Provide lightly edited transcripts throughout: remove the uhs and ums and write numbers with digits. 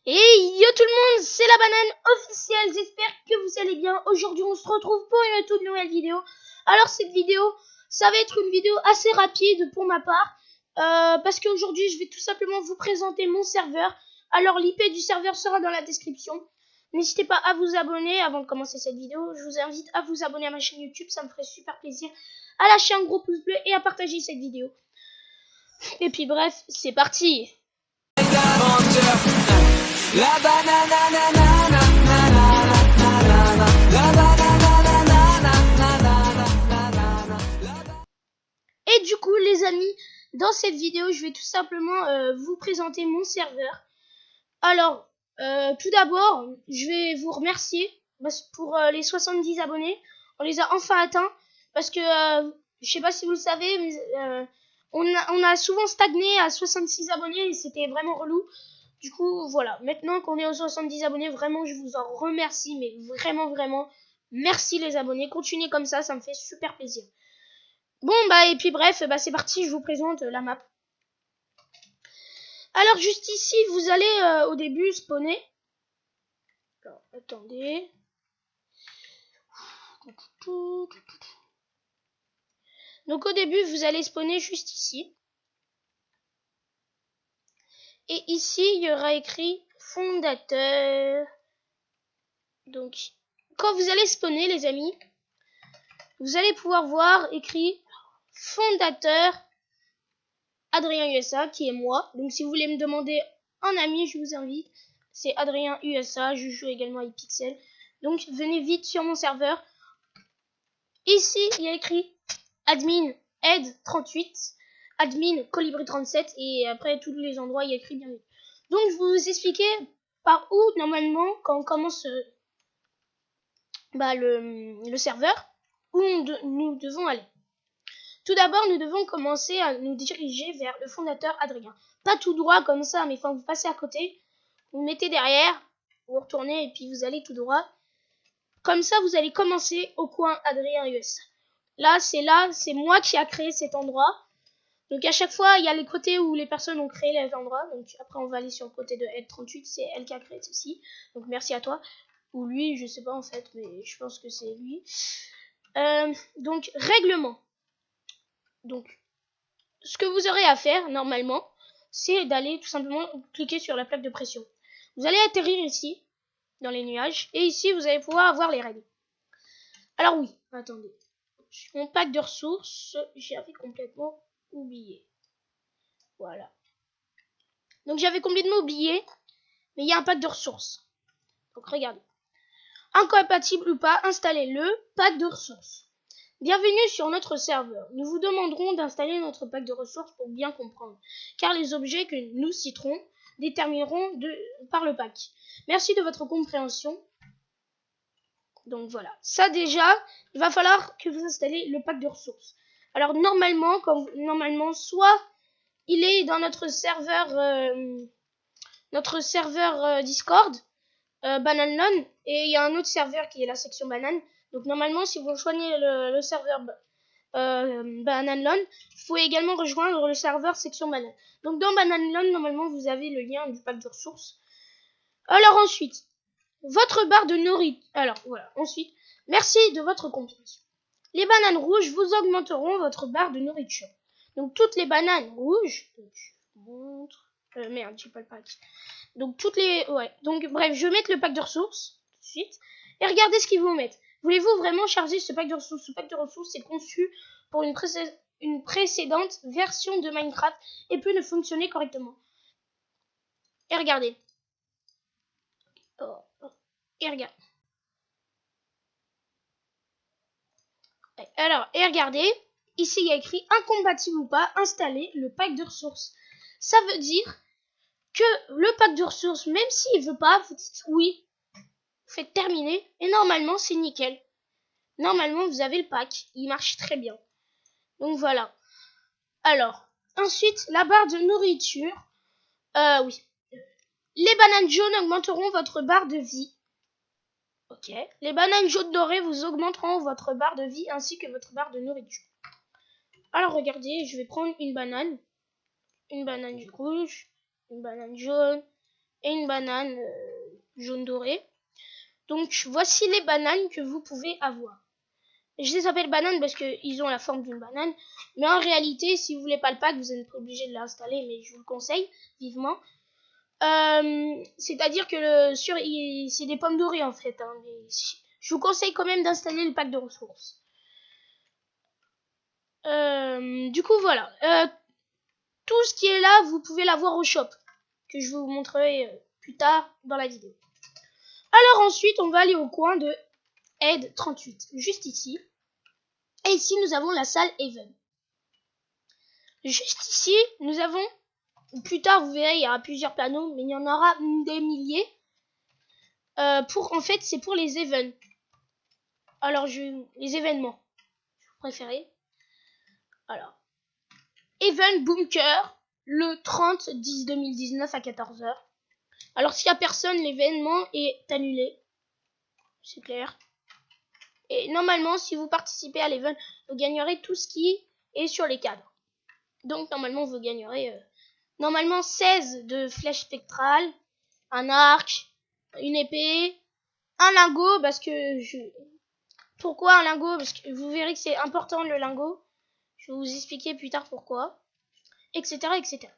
Et yo tout le monde, c'est la banane officielle, j'espère que vous allez bien. Aujourd'hui on se retrouve pour une toute nouvelle vidéo. Alors cette vidéo, ça va être une vidéo assez rapide pour ma part. Parce qu'aujourd'hui je vais tout simplement vous présenter mon serveur. Alors l'IP du serveur sera dans la description. N'hésitez pas à vous abonner avant de commencer cette vidéo. Je vous invite à vous abonner à ma chaîne YouTube, ça me ferait super plaisir. À lâcher un gros pouce bleu et à partager cette vidéo. Et puis bref, c'est parti. La Et du coup les amis, dans cette vidéo je vais tout simplement vous présenter mon serveur. Alors tout d'abord je vais vous remercier pour les 70 abonnés. On les a enfin atteints parce que je sais pas si vous le savez, mais on a souvent stagné à 66 abonnés et c'était vraiment relou. Du coup, voilà. Maintenant qu'on est aux 70 abonnés, vraiment, je vous en remercie. Mais vraiment, merci les abonnés. Continuez comme ça me fait super plaisir. Bon, et puis bref, c'est parti. Je vous présente la map. Alors, juste ici, vous allez au début spawner. Alors, attendez. Donc, au début, vous allez spawner juste ici. Et ici, il y aura écrit fondateur. Donc, quand vous allez spawner, les amis, vous allez pouvoir voir écrit fondateur Adrien USA, qui est moi. Donc, si vous voulez me demander un ami, je vous invite. C'est Adrien USA. Je joue également avec Pixel. Donc, venez vite sur mon serveur. Ici, il y a écrit admin Ed 38, admin Colibri 37, et après tous les endroits, il y a écrit bienvenue. Donc, je vais vous expliquer par où, normalement, quand on commence le serveur, où nous devons aller. Tout d'abord, nous devons commencer à nous diriger vers le fondateur Adrien. Pas tout droit comme ça, mais quand vous passez à côté, vous mettez derrière, vous retournez et puis vous allez tout droit. Comme ça, vous allez commencer au coin Adrien US. Là, c'est moi qui a créé cet endroit. Donc à chaque fois, il y a les côtés où les personnes ont créé les endroits. Donc après, on va aller sur le côté de Ed38, c'est elle qui a créé ceci. Donc merci à toi. Ou lui, je sais pas en fait, mais je pense que c'est lui. Donc règlement. Donc ce que vous aurez à faire normalement, c'est d'aller tout simplement cliquer sur la plaque de pression. Vous allez atterrir ici, dans les nuages, et ici vous allez pouvoir avoir les règles. Alors oui, attendez. Mon pack de ressources, j'avais complètement oublié. Voilà. Donc j'avais complètement oublié, mais il y a un pack de ressources. Donc regardez. Incompatible ou pas, installez le pack de ressources. Bienvenue sur notre serveur. Nous vous demanderons d'installer notre pack de ressources pour bien comprendre, car les objets que nous citerons détermineront par le pack. Merci de votre compréhension. Donc voilà. Ça déjà, il va falloir que vous installez le pack de ressources. Alors normalement, soit il est dans notre serveur Discord, Bananlon, et il y a un autre serveur qui est la section banane. Donc normalement, si vous rejoignez le serveur Bananlon, vous pouvez également rejoindre le serveur section banane. Donc dans Bananlon, normalement, vous avez le lien du pack de ressources. Alors ensuite, votre barre de nourriture. Alors voilà, ensuite, merci de votre compréhension. Les bananes rouges vous augmenteront votre barre de nourriture. Donc toutes les bananes rouges, donc je montre, merde, j'ai pas le pack. Donc toutes les, donc bref, je vais mettre le pack de ressources tout de suite et regardez ce qu'ils vont mettre. Voulez-vous vraiment charger ce pack de ressources? Ce pack de ressources est conçu pour une précédente version de Minecraft et peut ne fonctionner correctement. Et regardez. Et regarde. Alors, et regardez, ici il y a écrit incompatible ou pas, installer le pack de ressources. Ça veut dire que le pack de ressources, même s'il veut pas, vous dites oui, faites terminer, et normalement c'est nickel. Normalement vous avez le pack, il marche très bien. Donc voilà. Alors, ensuite, la barre de nourriture. Oui. Les bananes jaunes augmenteront votre barre de vie. Ok. Les bananes jaunes dorées vous augmenteront votre barre de vie ainsi que votre barre de nourriture. Alors regardez, je vais prendre une banane rouge, une banane jaune, et une banane jaune doré. Donc voici les bananes que vous pouvez avoir. Je les appelle bananes parce qu'ils ont la forme d'une banane. Mais en réalité, si vous voulez pas le pack, vous n'êtes pas obligé de l'installer, mais je vous le conseille vivement. C'est-à-dire que c'est des pommes dorées en fait. Hein, mais je vous conseille quand même d'installer le pack de ressources. Du coup, voilà. Tout ce qui est là, vous pouvez l'avoir au shop. Que je vous montrerai plus tard dans la vidéo. Alors ensuite, on va aller au coin de Aide 38. Juste ici. Et ici, nous avons la salle Even. Juste ici, nous avons... Plus tard, vous verrez, il y aura plusieurs panneaux, mais il y en aura des milliers. En fait, c'est pour les events. Alors, les événements, je préférais. Alors, Event Bunker, le 30-10-2019 à 14h. Alors, s'il n'y a personne, l'événement est annulé. C'est clair. Et normalement, si vous participez à l'event, vous gagnerez tout ce qui est sur les cadres. Donc, normalement, vous gagnerez... Normalement 16 de flèches spectrales, un arc, une épée, un lingot parce que Pourquoi un lingot? Parce que vous verrez que c'est important le lingot. Je vais vous expliquer plus tard pourquoi. Etc. etc.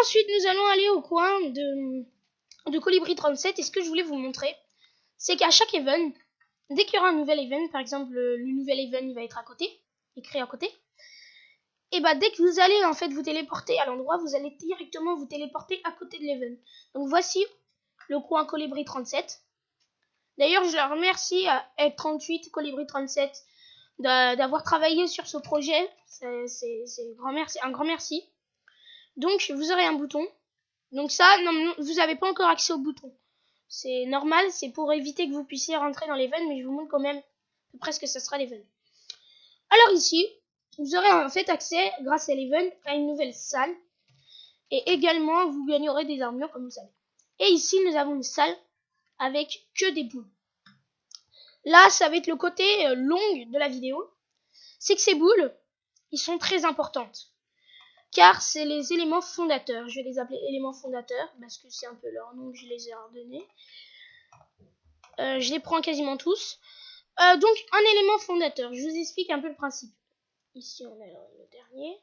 Ensuite nous allons aller au coin de Colibri 37 et ce que je voulais vous montrer c'est qu'à chaque event, dès qu'il y aura un nouvel event, par exemple le nouvel event il va être à côté, écrit à côté. Et bah dès que vous allez en fait vous téléporter à l'endroit, vous allez directement vous téléporter à côté de l'event. Donc voici le coin Colibri 37. D'ailleurs je leur remercie à F38 Colibri 37 d'avoir travaillé sur ce projet. C'est un grand merci. Donc vous aurez un bouton. Donc ça, non, vous n'avez pas encore accès au bouton. C'est normal, c'est pour éviter que vous puissiez rentrer dans l'event, mais je vous montre quand même presque ça sera l'event. Alors ici, vous aurez en fait accès, grâce à l'event, à une nouvelle salle. Et également, vous gagnerez des armures, comme vous savez. Et ici, nous avons une salle avec que des boules. Là, ça va être le côté long de la vidéo. C'est que ces boules, ils sont très importantes. Car c'est les éléments fondateurs. Je vais les appeler éléments fondateurs, parce que c'est un peu leur nom que je les ai ordonnés. Je les prends quasiment tous. Donc, un élément fondateur. Je vous explique un peu le principe. Ici, on a le dernier.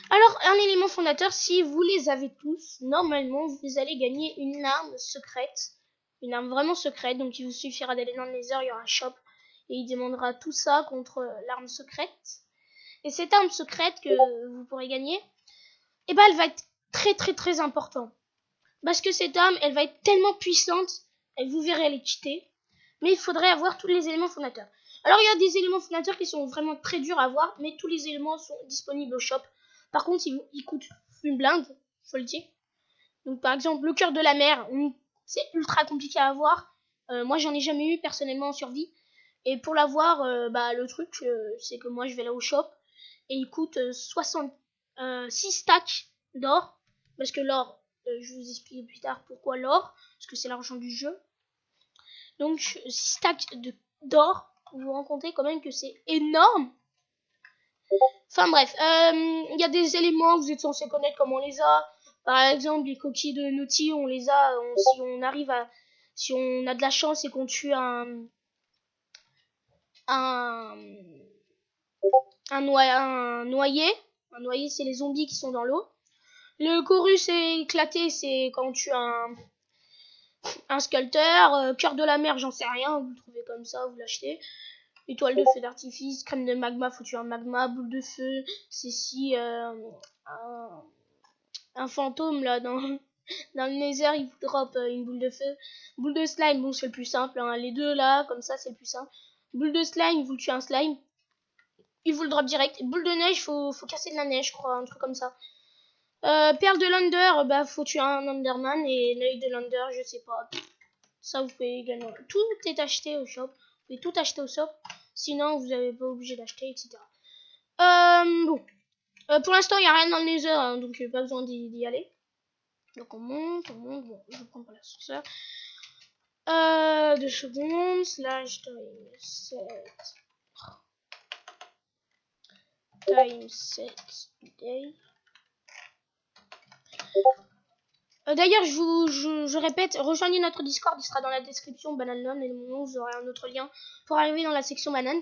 Alors, un élément fondateur, si vous les avez tous, normalement, vous allez gagner une arme secrète. Une arme vraiment secrète. Donc, il vous suffira d'aller dans le Nether, il y aura un shop. Et il demandera tout ça contre l'arme secrète. Et cette arme secrète que vous pourrez gagner, eh ben, elle va être très très très importante. Parce que cette arme, elle va être tellement puissante, et vous verrez, elle est cheatée. Mais il faudrait avoir tous les éléments fondateurs. Alors, il y a des éléments fondateurs qui sont vraiment très durs à avoir, mais tous les éléments sont disponibles au shop. Par contre, ils coûtent une blinde, faut le dire. Donc, par exemple, le cœur de la mer, c'est ultra compliqué à avoir. Moi, j'en ai jamais eu personnellement en survie. Et pour l'avoir, le truc, c'est que moi, je vais là au shop et il coûte 6 stacks d'or. Parce que l'or, je vous explique plus tard pourquoi l'or. Parce que c'est l'argent du jeu. Donc 6 stacks d'or, vous vous rendez compte quand même que c'est énorme. Enfin bref, il y a des éléments, vous êtes censé connaître comment on les a. Par exemple, les coquilles de Naughty, on les a si on a de la chance et qu'on tue un noyé. Un noyé, c'est les zombies qui sont dans l'eau. Le chorus éclaté, c'est quand on tue un sculpteur. Cœur de la mer, j'en sais rien, vous le trouvez comme ça, vous l'achetez. Étoile de feu d'artifice, crème de magma, faut tuer un magma, boule de feu, c'est si un fantôme là dans le nether il vous drop une boule de feu. Boule de slime, bon c'est le plus simple, hein. Les deux là, comme ça c'est le plus simple. Boule de slime, vous le tuez un slime, il vous le drop direct. Boule de neige, faut casser de la neige, je crois, un truc comme ça. Perle de l'Under, faut tuer un Underman, et l'œil de l'Under, je sais pas. Ça vous pouvez également. Tout est acheté au shop. Vous pouvez tout acheter au shop. Sinon, vous n'êtes pas obligé d'acheter, etc. Bon. Pour l'instant, il n'y a rien dans le Nether, hein, donc pas besoin d'y aller. Donc on monte. Bon, je prends pas l'ascenseur. 2 secondes. Time set day. D'ailleurs, je répète, rejoignez notre Discord, il sera dans la description, Bananlon, et le moment où vous aurez un autre lien pour arriver dans la section banane.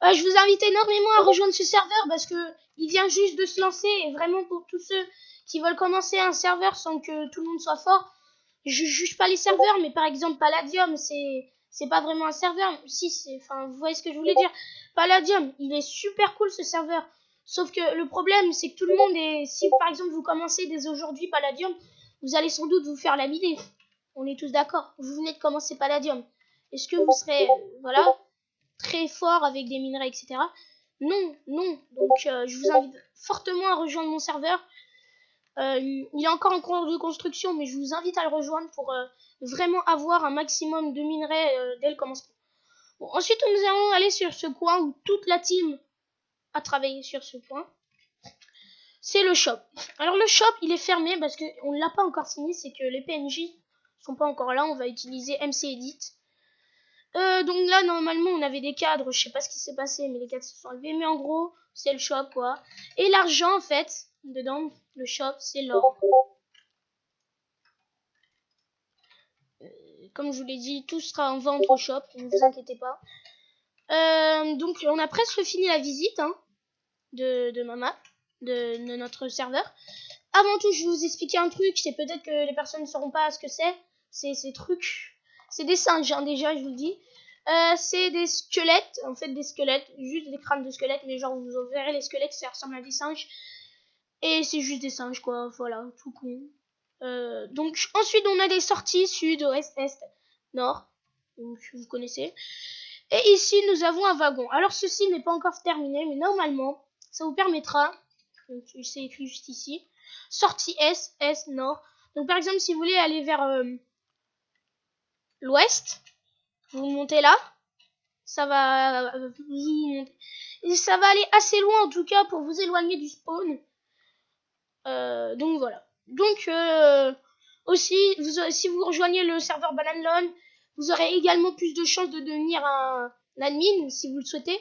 Je vous invite énormément à rejoindre ce serveur parce que il vient juste de se lancer et vraiment pour tous ceux qui veulent commencer un serveur sans que tout le monde soit fort, je juge pas les serveurs, mais par exemple Palladium, c'est pas vraiment un serveur, si c'est, enfin vous voyez ce que je voulais dire. Palladium, il est super cool ce serveur. Sauf que le problème, c'est que tout le monde est, si par exemple vous commencez dès aujourd'hui Palladium, vous allez sans doute vous faire laminer. On est tous d'accord. Vous venez de commencer Palladium. Est-ce que vous serez, voilà, très fort avec des minerais, etc. Non, non. Donc, je vous invite fortement à rejoindre mon serveur. Il est encore en cours de construction, mais je vous invite à le rejoindre pour vraiment avoir un maximum de minerais dès le commencement. Bon, ensuite, nous allons aller sur ce coin où toute la team a travaillé sur ce point. C'est le shop. Alors, le shop, il est fermé parce qu'on ne l'a pas encore signé. C'est que les PNJ sont pas encore là. On va utiliser MC Edit. Donc là, normalement, on avait des cadres. Je sais pas ce qui s'est passé, mais les cadres se sont enlevés. Mais en gros, c'est le shop, quoi. Et l'argent, en fait, dedans, le shop, c'est l'or. Comme je vous l'ai dit, tout sera en vente au shop. Ne vous inquiétez pas. Donc, on a presque fini la visite de ma map, de notre serveur. Avant tout, je vais vous expliquer un truc. C'est peut-être que les personnes ne sauront pas ce que c'est. Ces trucs. C'est des singes, hein, déjà, je vous le dis. C'est des squelettes, en fait des squelettes, juste des crânes de squelettes, mais genre vous verrez les squelettes, ça ressemble à des singes. Et c'est juste des singes, quoi, voilà, tout con. Donc ensuite on a des sorties sud, ouest, est, nord, donc vous connaissez. Et ici nous avons un wagon. Alors ceci n'est pas encore terminé, mais normalement ça vous permettra, donc c'est écrit juste ici, sortie est, est, nord. Donc par exemple si vous voulez aller vers l'ouest, vous montez là, ça va vous monter. Et ça va aller assez loin en tout cas pour vous éloigner du spawn. Donc voilà. Donc aussi, si vous rejoignez le serveur Bananlon, vous aurez également plus de chances de devenir un admin si vous le souhaitez.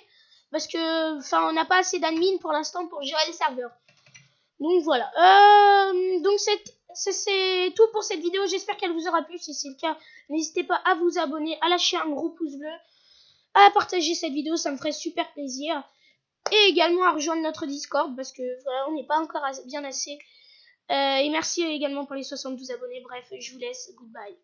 Parce que, enfin, on n'a pas assez d'admin pour l'instant pour gérer le serveur. Donc voilà. Donc c'est tout pour cette vidéo. J'espère qu'elle vous aura plu. Si c'est le cas, n'hésitez pas à vous abonner, à lâcher un gros pouce bleu, à partager cette vidéo, ça me ferait super plaisir. Et également à rejoindre notre Discord parce que voilà, on n'est pas encore bien assez. Et merci également pour les 72 abonnés. Bref, je vous laisse. Goodbye.